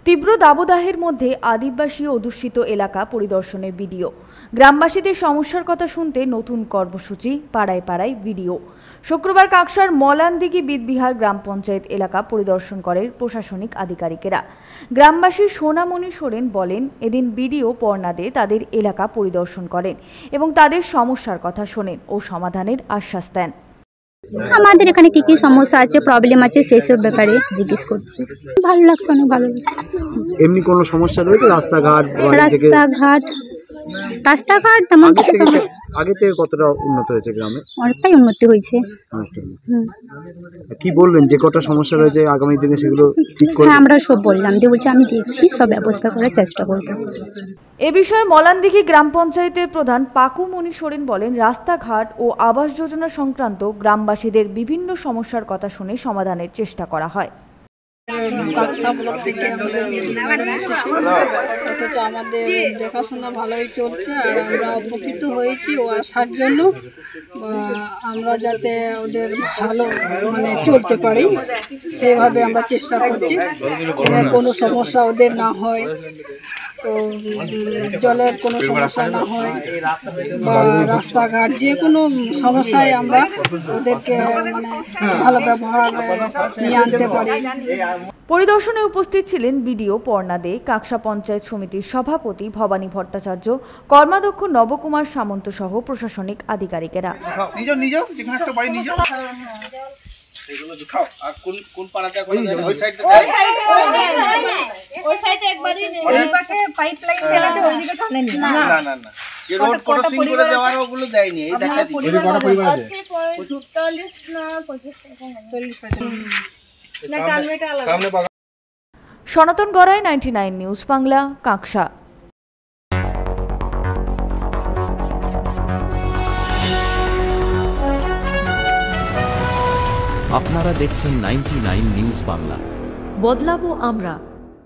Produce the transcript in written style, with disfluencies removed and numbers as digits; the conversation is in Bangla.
তীব্র দাবদাহের মধ্যে আদিবাসী অধ্যুষিত এলাকা পরিদর্শনে ভিডিও। গ্রামবাসীদের সমস্যার কথা শুনতে নতুন কর্মসূচি, পাড়ায় পাড়ায় ভিডিও। শুক্রবার কাকসার মলানদিঘি বিদবিহার গ্রাম পঞ্চায়েত এলাকা পরিদর্শন করেন প্রশাসনিক আধিকারিকেরা। গ্রামবাসী সোনামণি সোরেন বলেন, এদিন ভিডিও পর্ণাদে তাদের এলাকা পরিদর্শন করেন এবং তাদের সমস্যার কথা শোনেন ও সমাধানের আশ্বাস দেন। আমাদের এখানে কি কি সমস্যা আছে, প্রবলেম আছে, সেসব ব্যাপারে জিজ্ঞেস করছি। ভালো লাগছে, অনেক ভালো লাগছে। এমনি কোনো সমস্যা রয়েছে? রাস্তাঘাট তেমন আগে থেকে কতটা উন্নত হয়েছে গ্রামে? অনেকটাই উন্নতি হয়েছে। কি বলবেন, যে কটা সমস্যা রয়েছে আগামী দিনে সেগুলো ঠিক করে? হ্যাঁ, আমরা সব বললাম দিয়ে বলছি আমি দেখছি, সব ব্যবস্থা করার চেষ্টা করব। এ বিষয়ে মলানদিঘি গ্রাম পঞ্চায়েতের প্রধান পাকুমণি সোরেন বলেন, রাস্তাঘাট ও আবাস যোজনা সংক্রান্ত গ্রামবাসীদের বিভিন্ন সমস্যার কথা শুনে সমাধানের চেষ্টা করা হয়। কাকসা ব্লক থেকে আমাদের এসেছে, অথচ আমাদের দেখাশোনা ভালোই চলছে আর আমরা উপকৃত হয়েছি ও আসার জন্য। আমরা যাতে ওদের ভালো চলতে পারি সেভাবে আমরা চেষ্টা করছি, কোনো সমস্যা ওদের না হয়, তো জলের কোনো সমস্যা না হয় বা রাস্তাঘাট যে কোনো সমস্যায় আমরা ওদেরকে ভালো ব্যবহার নিয়ে আনতে পারি। পরিদর্শনে উপস্থিত ছিলেন বিডিও পর্ণা দে, কাকসা পঞ্চায়েত সমিতির সভাপতি ভবানী ভট্টাচার্য, কর্মাধ্যক্ষ নবকুমার সামন্ত সহ প্রশাসনিক আধিকারিকেরা। সনাতন গড়াই, 99 নিউজ বাংলা, কাকসা। আপনারা দেখছেন 99 নিউজ বাংলা। বদলাবো আমরা।